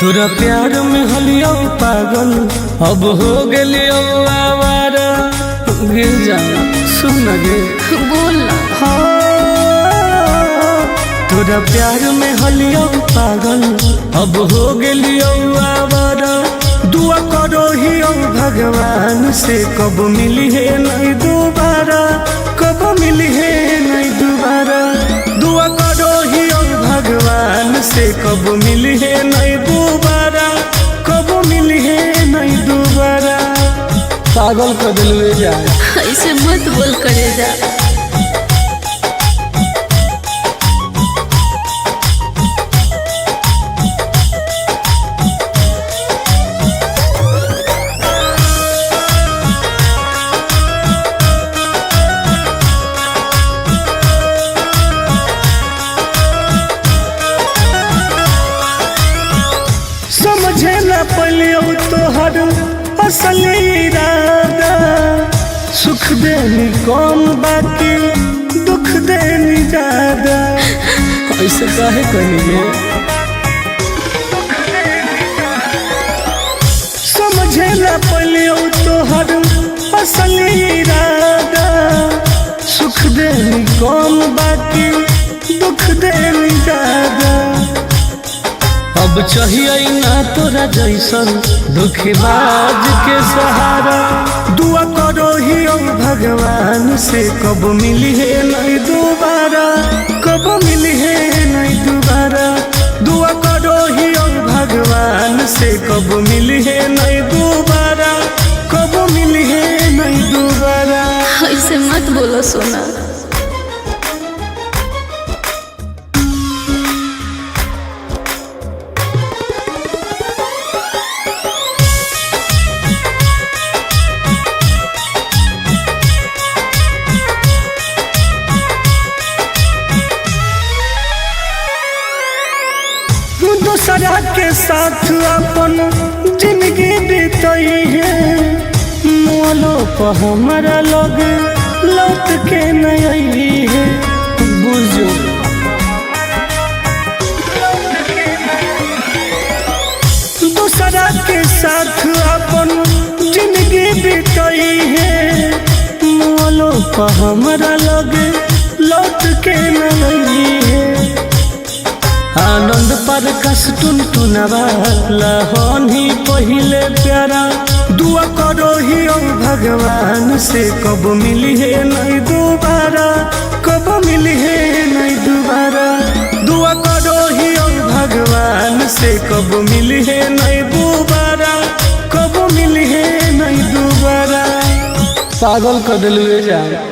तोरा प्यार में हलियो पागल अब हो गलियो आवारा। गिर जाना सुन गे बोल तोरा प्यार में हलियो पागल अब हो गलियो आवारा। दुआ करो ही भगवान से कब मिली है नहीं दोबारा, कब मिली है नहीं दोबारा। दुआ करो ही भगवान से कब मिली है नहीं दोबारा, कब मिली है नहीं दोबारा। पागल कर दिलवे जाए ऐसे मत बोल करे जा। समझे न पलियो तोहर असली इरादा। सुख देनी कौन बाकी दुख देनी ज्यादा। ऐसे काहे कहिए समझे न पलियो तोहर असली इरादा। सुख देनी कौन बाकी दुख देनी ज्यादा। अब चाहिए ना तोरा जैसन धोखेबाज के सहारा। दुआ करो ही भगवान से कब मिली है नहीं दोबारा, कब मिली है नहीं दोबारा। दुआ करो ही भगवान से कब मिली है नहीं दोबारा, कब मिली है नहीं दोबारा। ऐसे मत बोलो सोना। दूसरा के साथ अपन जिंदगी बीतई है। मोलो पर हमारा लोग लौट के नहीं है। बुझो दूसरा के साथ अपन जिंदगी बीतई है। मोलो पर हमारा लोग लौट के नहीं है। आनंद पर कस टुन टुनवाला होनी पहिले प्यारा। दुआ करो ही भगवान से कब मिली है नहीं दोबारा, कब मिली है नहीं दोबारा। दुआ करो ही भगवान से कब मिली है नहीं दोबारा, कब मिली है नहीं दोबारा। पागल कर दिलवे जाए।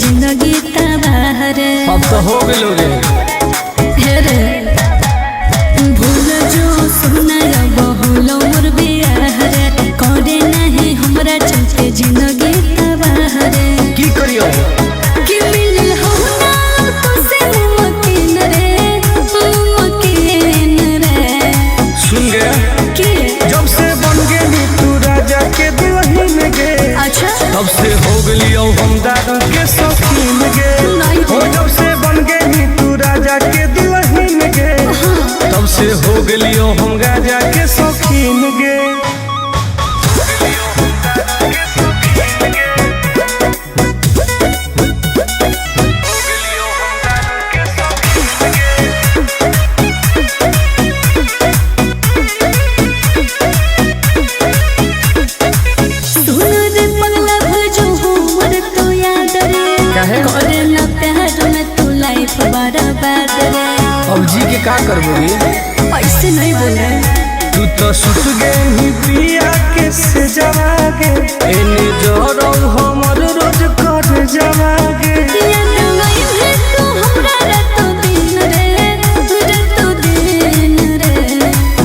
जिंदगी तबाह रे अब तो हो गए भूल जो सुना बहुलो मोर बियाह रे। करे नहीं हमरा चलते जिंदगी तबाह रे। की करियो कि मिल हो ना तो से मुमकिन रे, मुमकिन रे। सुन गया कि जब से बन गई तू राजा के दुल्हन गे। अच्छा तब से हो गलियो हम दारू के शौकीन गे। जब से बन गई तू राजा के दुल्हन गे। तब से हो गलियो हम राजा के शौकीन गे। अब जी के का करबोगे ऐसे नहीं बोले। तू तो सुत गई पिया के से जवागे। एने जोरो हमर रोज कर मजवा गे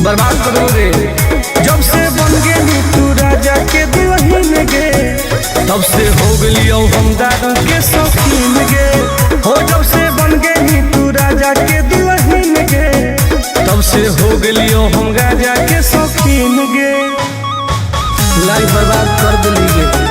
बर्बाद कर दोगे जब से बन गेली तू राजा के दुल्हन गे तब से हो गलियो हम दारू के शौकीन गे हो जब से बन गेली तू राजा के दुल्हन गे तब से हो गलियो हम गाजा के शौकीन गे लाइफ बर्बाद कर दिली गे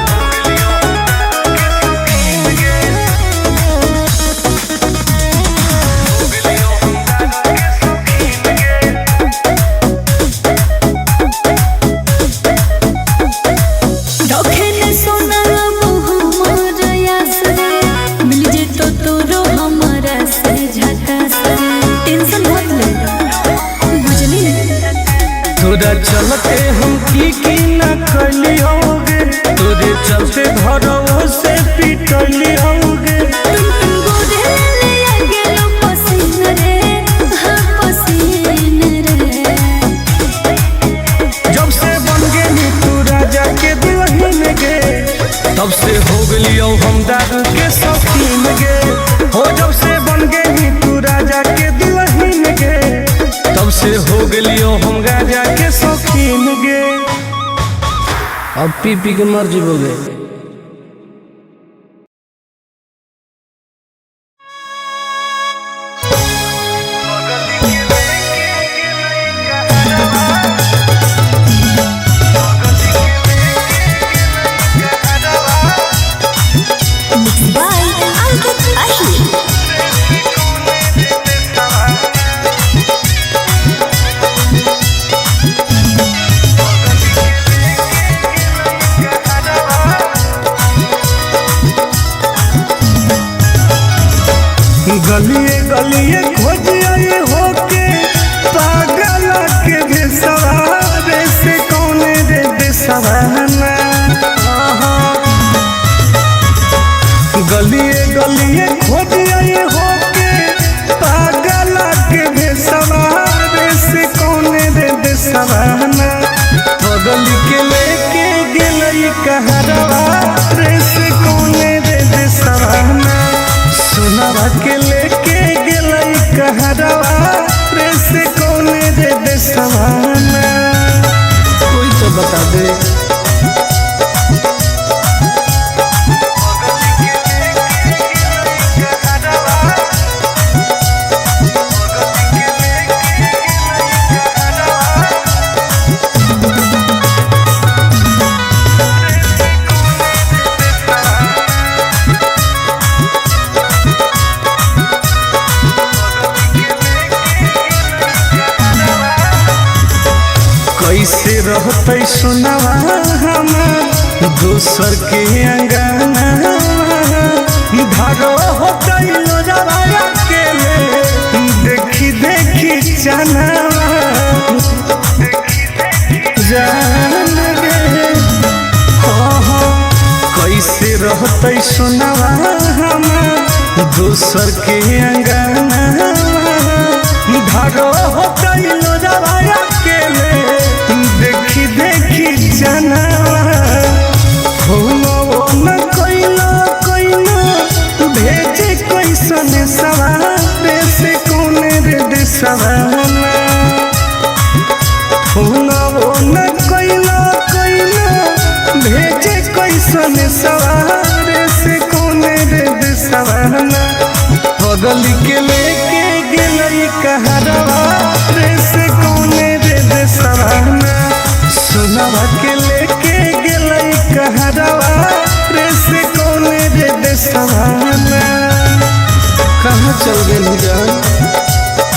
तोरा चलते हम की न कलियोगे तोरे चलते घरों से पिटलियोगे जब से बन गेली तू राजा के दुल्हन गे तब से हो गलियो हम दारू के शौकीन गे हो जब से बन गेली तू राजा के दुल्हन गे तब से हो गलियो हम गाजा के शौकीन गे अब पी पी के मर जीवोगे गलिए गलिए खोज आए होके पागल के बेसवारे से कौन रे बेसवाना गलिए गलिए खोज आए होके पागल के बेसवारे से कौन रे बेसवाना बगल के लेके गेलई कहरवा रे से कौन रे बेसवाना सोनावा के लेके गेलई कहरवा रे से कौन रे देसवाना कोई तो बता दे कैसे रहते सुनवा हमार दोसर के अंगना धारो होते लोजवाया के देखी देखी जाना जान गे कैसे रहते सुनवा हमार दोसर के अंगना धारो होते लोजवाया के देखी देखी जाना हो न कोइलो कोइलो भेजे कैसन सवारे से कौन रे देसवाना हो न कोइलो कोइलो भेजे कैसन सवारे से कौन रे देसवाना बगल के लेके गेलई कहरवा रे से कौन रे देसवाना सोनावा के लेके गेलई कहरवा रे से कौन रे देसवाना कहाँ चल गेली जान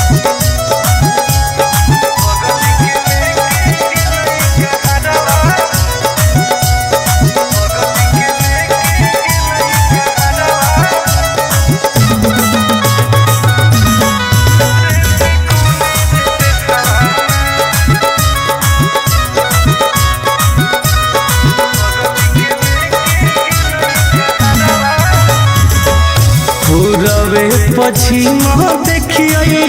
पूरबे पश्चिम देखिए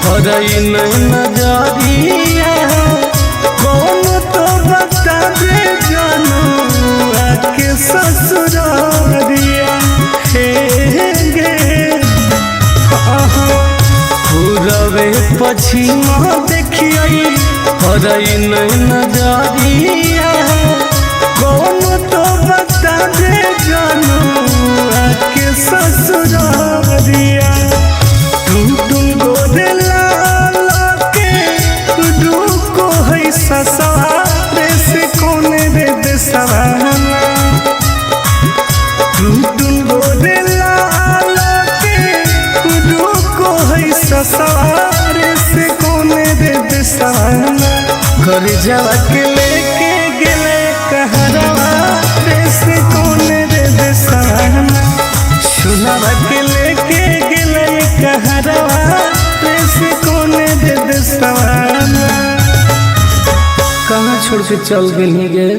हरई नजरिया कौन तो बता दे जानू आके ससुरिया पछिमा देखिए हरई नहीं नजरिया कौन तो बता दे जानू आके ससुरारिया टुन गोरे लाल के डूको है ससुरारे से कौन रे देसवाना टुन गोरे लाल के डूको है ससुरारे से कौन रे देसवाना घर जावा के लेके गेले कहरवा रे से कौन रे देसवाना सुनावा के लेके गेले कहरवा रे से कौन रे देसवाना कहाँ छोड़ के चल गई गे।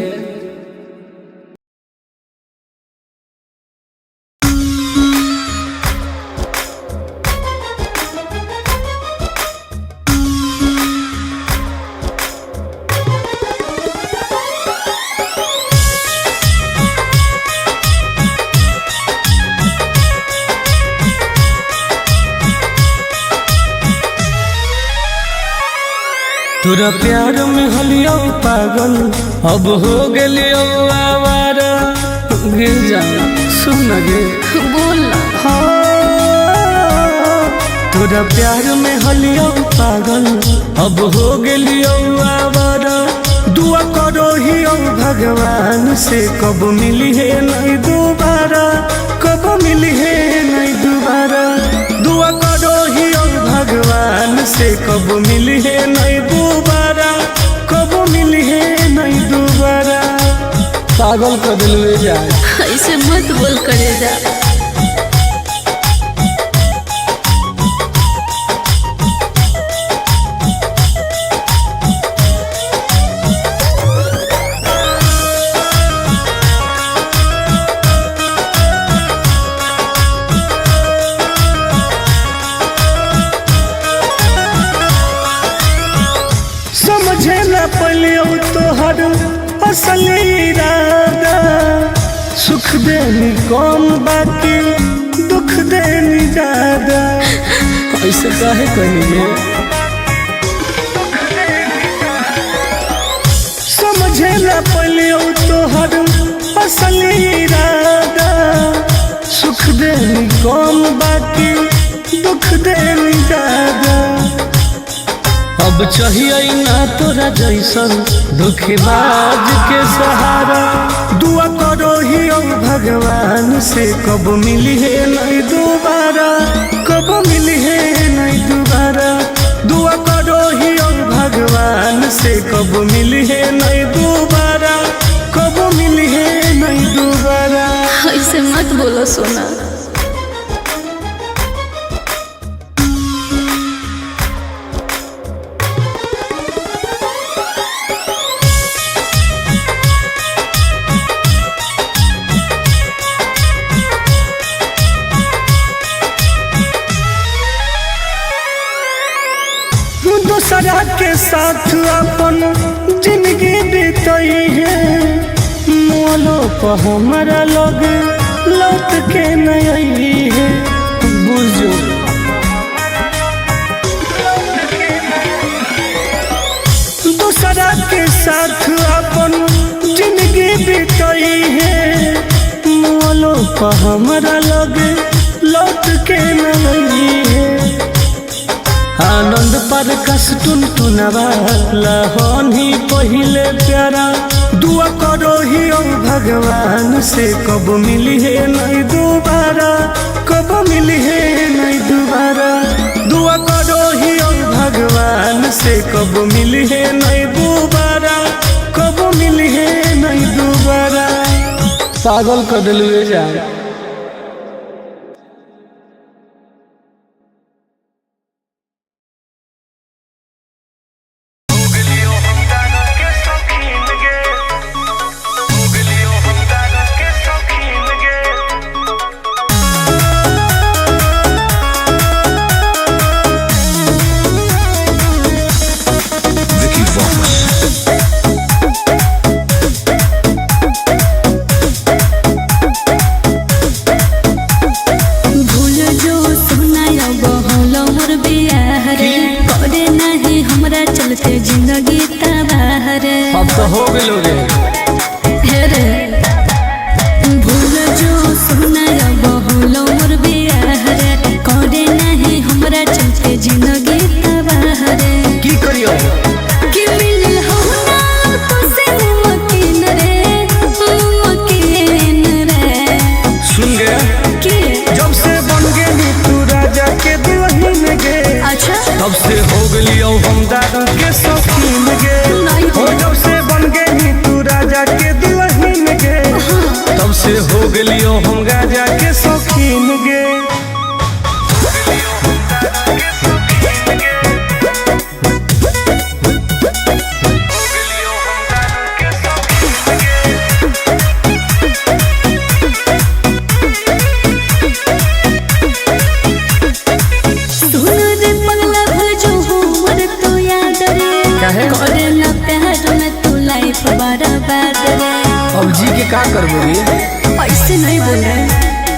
तोरा प्यार में हलियो पागल अब हो गेलियो आवारा गिर जा सुन गे बोल ना। तोरा प्यार में हलियो पागल अब हो गेलियो आवारा दुआ करो ही भगवान से कब मिली है नहीं दोबारा कब मिली है नहीं दोबारा दुआ करो ही भगवान से कब मिली है नहीं दोबारा कब मिली है नहीं दोबारा पागल कर दिल जा ऐसे मत बोल करे जा। समझे न पलियो तोहर असल इरादा सुख देनी कौन बाकी दुख देनी ज्यादा ऐसे काहे कहिए समझे न पलियो तोहर असल इरादा सुख देनी कौन बाकी दुख देनी ज्यादा अब चाहिए ना तोरा जैसन धोखेबाज के सहारा दुआ करो ही भगवान से कब मिली है नहीं दोबारा कब मिली है नहीं दोबारा दुआ करो ही भगवान से कब मिली है नहीं दोबारा कब मिली है नहीं दोबारा ऐसे मत बोलो सोना। दूसरा के साथ अपन जिंदगी बीतई है मोलो पर हमारा लोग लौट के नहीं है बुझो दूसरा के साथ अपन जिंदगी बीतई है मोलो पर हमारा लोग लौट के नहीं है आनंद पर कस टुनटुनवा लहनी पहिले प्यारा दुआ करो ही भगवान से कब मिली है नहीं दोबारा कब मिली है नहीं दोबारा दुआ करो ही भगवान से कब मिली है नहीं दोबारा कब मिली है नहीं दोबारा पागल कर दिल जा। चलते जिंदगी तबाह रे। अब तो हो गए हे रे भूल जो सुना बहुल मोर बियाह रे, करे नहीं हमरा चलते जिंदगी तबाह रे। की करियो कि मिल हो ना तो से मुमकिन रे, मुमकिन रे। सुन गया कि जब से बन गई तू राजा के दुल्हन गे, अच्छा तब से हो गई हम दादा के शौकीन गे। नहीं हो जब से बन गई तू राजा के दुल्हन गे, तब से हो गई हम राजा के शौकीन गे। करे ना प्यार में तू लाइफ बर्बाद रे। अब जी के का करबोगे, ऐसे नहीं बोल रहे।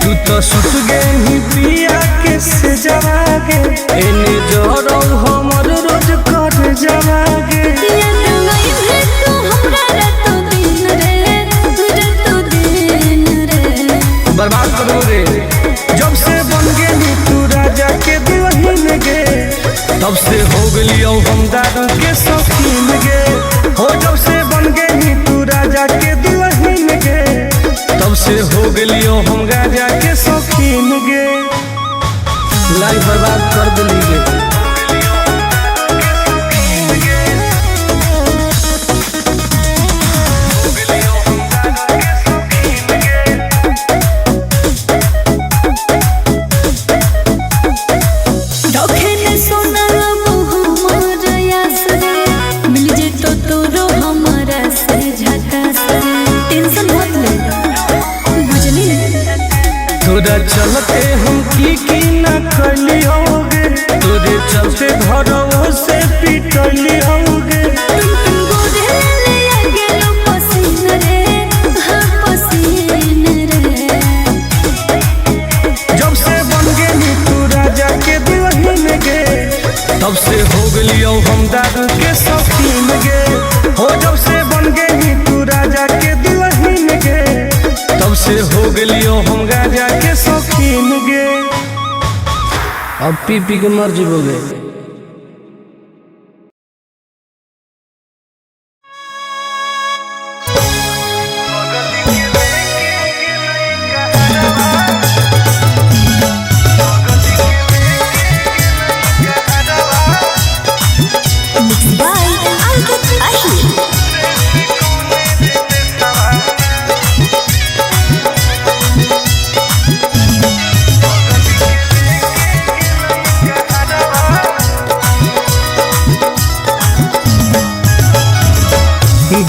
तू तो सुत गई पिया के से जवागे, एने जोरो हमर रोज कर जवागे। याद नहीं है तू हमरा रातों दिन रे, रातों दिन रे। बर्बाद करो रे जब से बन गई तू राजा के दुल्हन गे, तब से हो गई हम दादा के शौकीन गे। हो जब से बन गई तू राजा के दुल्हन गे, तब से हो गई हम राजा के शौकीन गे। लाइफ बर्बाद कर दिली गे। तोरा चलते हम की न कली होगे, तोरे चलते घरों से पिटली होगे। जब से बन गई तू राजा के दुल्हन गे, तब से हो गई हम दादा के शौकीन गे। हो जब से बन गई तू राजा के दुल्हन गे, तब से हो गई हम राजा के शौकीन गे। अब पी पी के मर जीवोगे।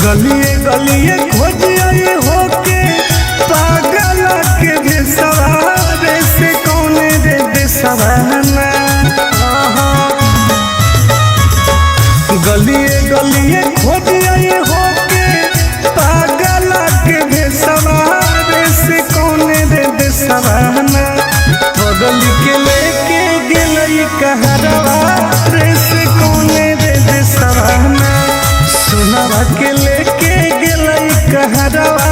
गलिए गलिए खोजिए होके पागल के भेसवारे से कौने रे बेसवाना। गलिए गलिए खोजिए होके पागल के भेसवारे से कौने रे बेसवाना। बगल के लेके गेलई कहरवा रे से कौने रे बेसवाना। सुनावा के लेके गेलई कहरवा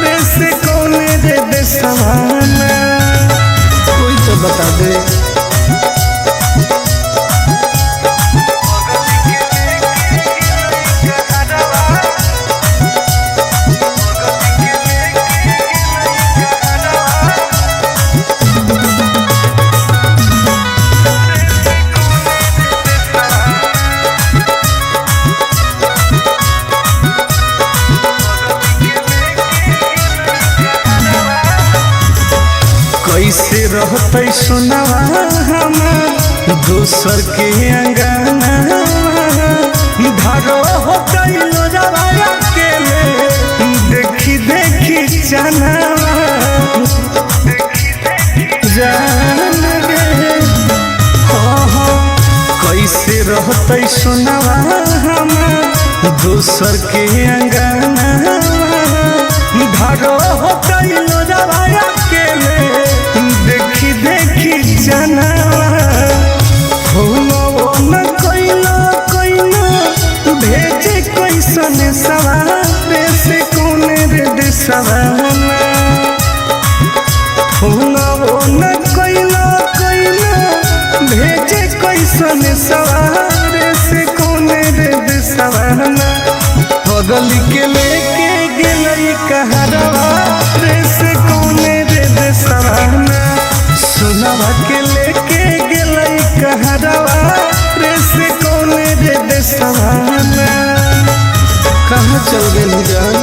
रे से कौने रे बेसवाना। कोई तो बता दे। कैसे रहते सुनावा हमार दोसर के अंगना। धारो हो गइलो जवाया के देखी देखी चनावा जान गे। कैसे रहते सुनावा हमार दोसर के अंगना। धारो हो गइलो जवाया के देखी देखी जनावा। हो न कोइला कोइला पगल के लेके गेलई कहरवा रे से कौने रे देसवाना सोनावा के लेके गेलई कहरवा रे से कौने रे देसवाना कहाँ चल गई जान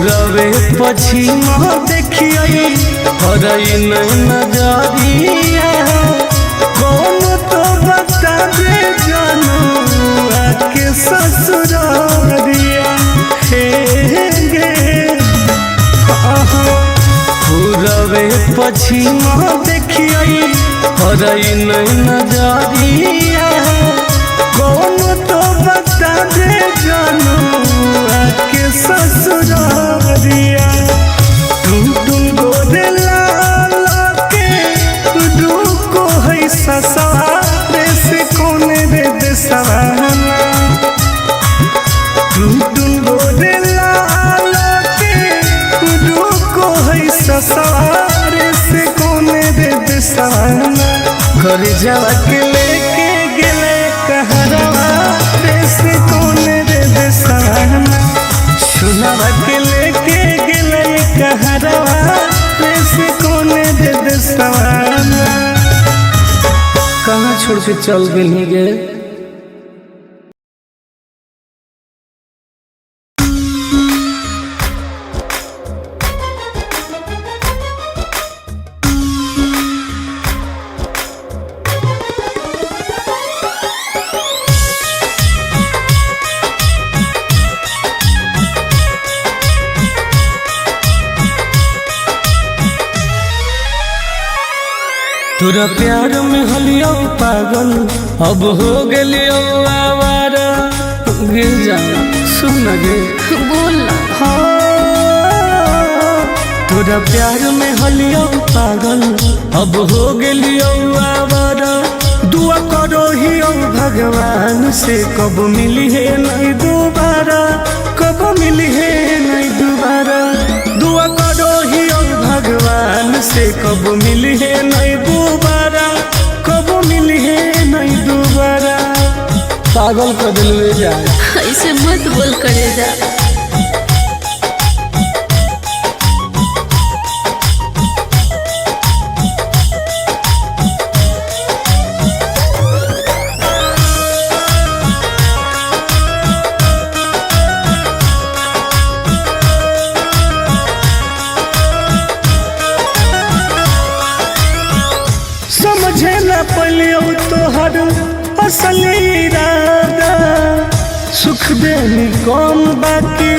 रवे पछिमा देखिए हरई नहीं नजरिया कौन तो बता दे जानू आके ससुरारिया हे गे रवे पछिमा देखिए हरई नहीं नजरिया कौन तो बता दे जानू आके ससुरारिया तुम गोदे लाला के रुको है ससुरारे से कोने रे देसवाना तुम गोदे लाला के रुको है ससुरारे से कोने रे देसवाना कर जावा के लेके गेले कहरवा रे से कोने रे देसवाना सुनावा के लेके गेले कहरवा रे से कोने रे देसवाना कहाँ छोड़ के चल गई गे तोरा प्यार में हलियो पागल अब हो गेलियो आवारा गे जाना सुन गे बोल तोरा प्यार में हलियो पागल अब हो गेलियो आवारा दुआ करो हियो भगवान से कब मिली है नहीं दोबारा कब मिली है नहीं दोबारा दुआ करो हियो भगवान से कब मिली है नहीं दोबारा कब मिली है नहीं दोबारा पागल कर दिल जाए ऐसे मत बोल करे जा समझे न पलियो तोहर असल इरादा सुख देनी कौन बाकी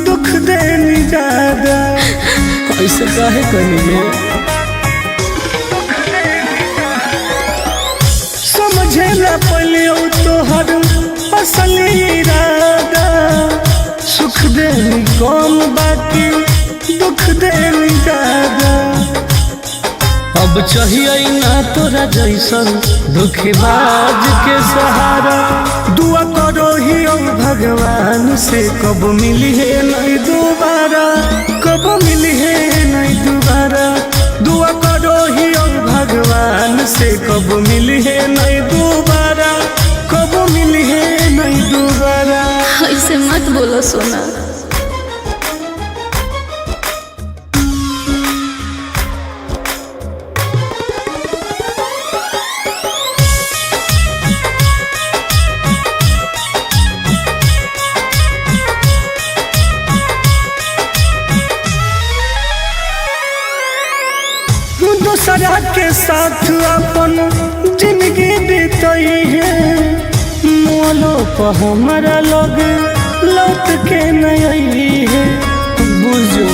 दुख देनी ज्यादा ऐसे काहे करिए समझे न पलियो तोहर असल इरादा सुख देनी कौन बाकी दुख देनी ज्यादा अब चाहिए ना तोरा जैसन धोखेबाज के सहारा दुआ करो ही भगवान से कब मिली है नहीं दोबारा कब मिली है नहीं दोबारा दुआ करो ही भगवान से कब मिली है नहीं दोबारा कब मिली है नहीं दोबारा ऐसे मत बोलो सोना दूसरा के साथ अपन जिंदगी बीतई है मोलो पर हमारा लोग लौट के नहीं है बुझो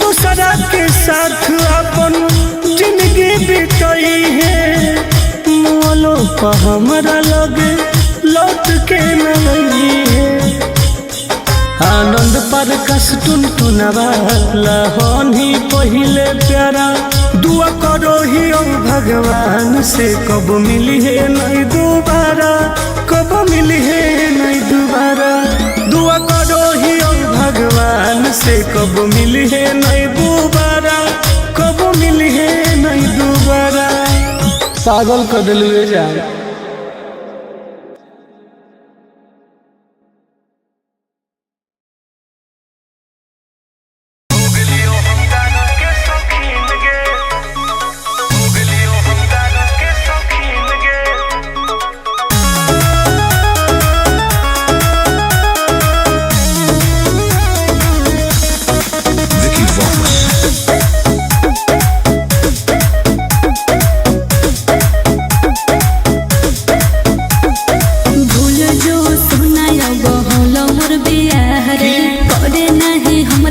दूसरा के साथ अपन जिंदगी बीतई है मोलो पर हमारा लोग लौट के नहीं आनंद पर कस टुनटुनवा लहनी पहिले प्यारा दुआ करो ही ओ भगवान से कब मिली है नहीं दोबारा कब मिली है नहीं दोबारा दुआ करो ही ओ भगवान से कब मिली है नहीं दोबारा कब मिली है नहीं दोबारा पागल कर दिलवे जान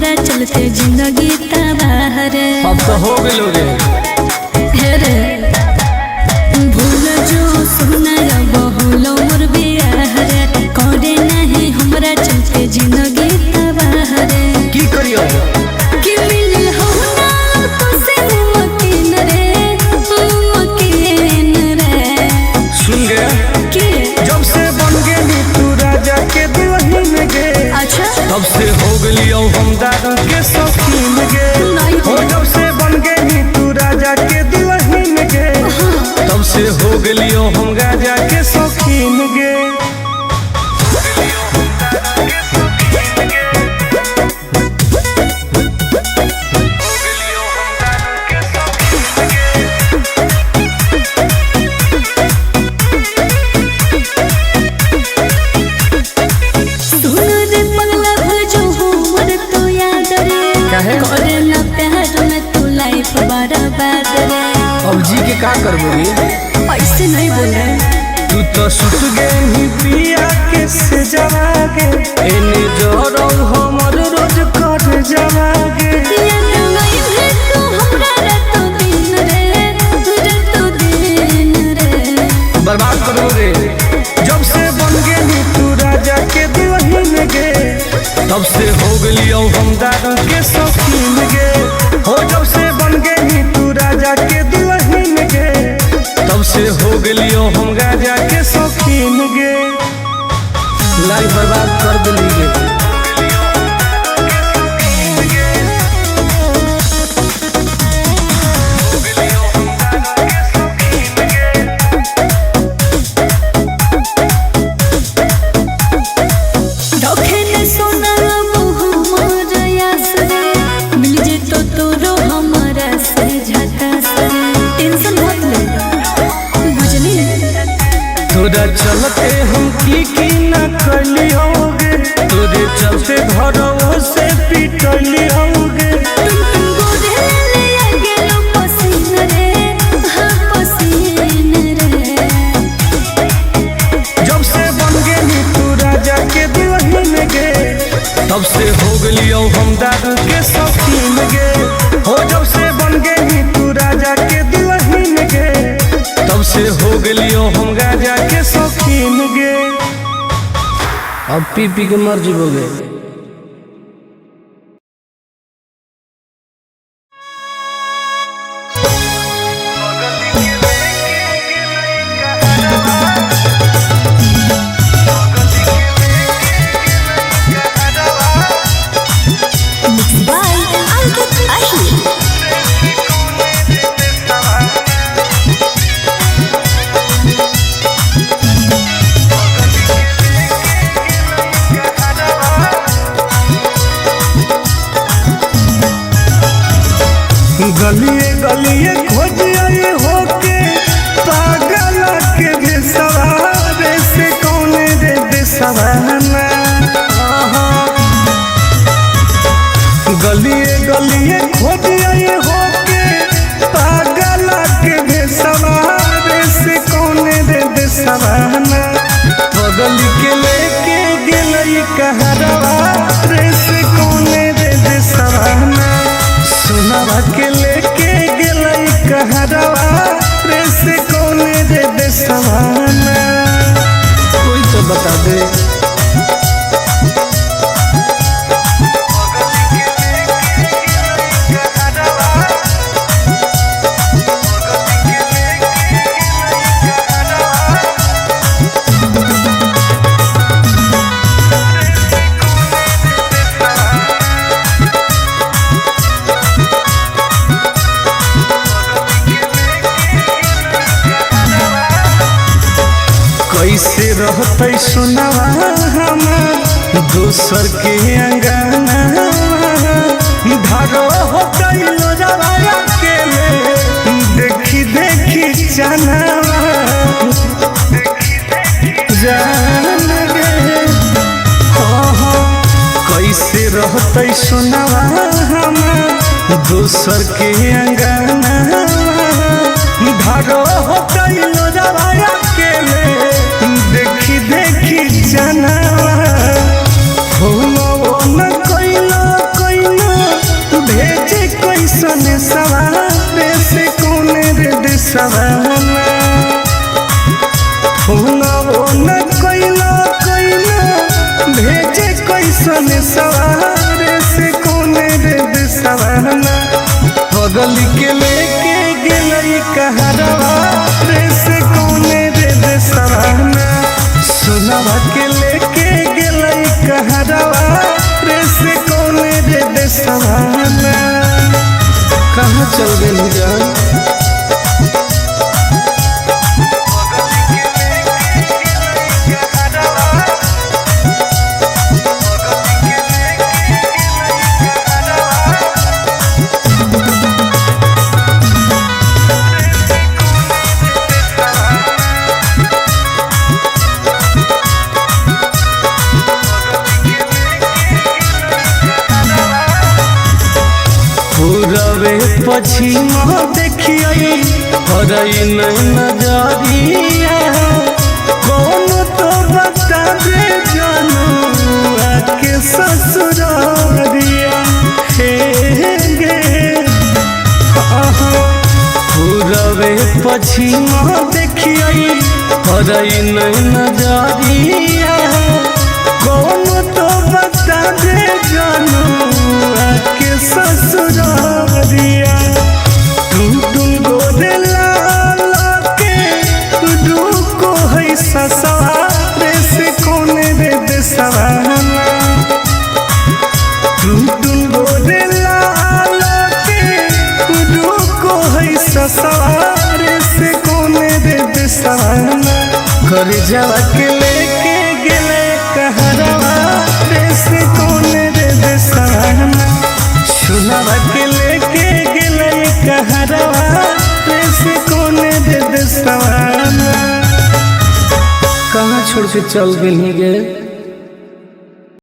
जिंदगी तबाह रे अब तो हो गेलो रे रे भूल जो सुना बहुलो मोर बियाह रे करे नहीं हमरा चलते जिंदगी तबाह रे की करियो कि मिल हो ना तो से मकीन रे सुन गया कि जब से बन गेली तू राजा के दुल्हन गे अच्छा तब से हो गेली हम दादा के शौकीन गे हो जब से बन गेली तू राजा के दुल्हन गे तब से हो गेली हम राजा के शौकीन गे करे ना प्यार में तू लाइफ बर्बाद रे अब जी के का करबोगी ऐसे नहीं बोल रहे तू तो सुत गई पिया के से जवागे एने जोरो हमर रोज कर जवागे बर्बाद करो रे जब से बन गेली तू राजा के दुल्हन गे तब से हो गेली हम दादा के शौकीन गे हो जब से बन गेली तू राजा के दुल्हन गे तब से हो गेली हम राजा के शौकीन गे लाइफ बर्बाद कर दिली गे तोरा चलते हम की न कली होगे तोरे चलते घरों से पिटली होगे जब से बन गेली तू राजा के दुल्हन गे तब से हो गेली हम दादा के शौकीन गे हो जब से बन गेली तू राजा के दुल्हन गे तब से हो गेली हम राजा के शौकीन गे अब पी पी के मर जीवोगे गलिए गलिए खोजिए होके पागल के बेसवारे से कौन रे बेसवाना गलिए गलिए खोजिए होके पागल के बेसवारे से कौन रे बेसवाना बगल के लेके गेलई कहरवा रे से कौन रे बेसवाना सुनावा के लेके गेलई कहरवा रे से कौन रे बेसवाना कोई तो बता दे कैसे रहते सुनवा हमार दोसर के अंगना धारो होते लोजवाया के देखी देखी जानवा जान गे कैसे रहते सुनवा हमार दोसर के अंगना धारो होते लोजवाया के देखी देखी जानवा न कोइला कोइला भेजे कैसन सवार से कोने रे दिसवाना न कोइला कोइला भेजे कैसन सवार से कोने रे दिसवाना बगल के लेके गेलई कहरवा रे से कोने रे दिसवाना सुनवा के लेके गेलई कहरवा रे से कोने रे दिसवाना कहाँ चल गई जान पूरबे पश्चिम देखिए हरई नहीं नजरिया कौन तो बता दे जानू आके ससुरारिया हे गे पूरबे पश्चिम देखिए हरई नहीं नजरिया कौन तो बता दे जानू आके ससुरारिया टुन गोदे लाला के दुको है ससुरारे से कोने रे दिसवाना टुन गोदे लाला के दुको है ससुरारे से कोने रे दिसवाना कर जावा के लेके गेले कहरवा रे से कोने रे दिसवाना सुनवा के लेके गेले कहरवा रे से कोने रे दिसवाना कहाँ छोड़ के चल गई गे।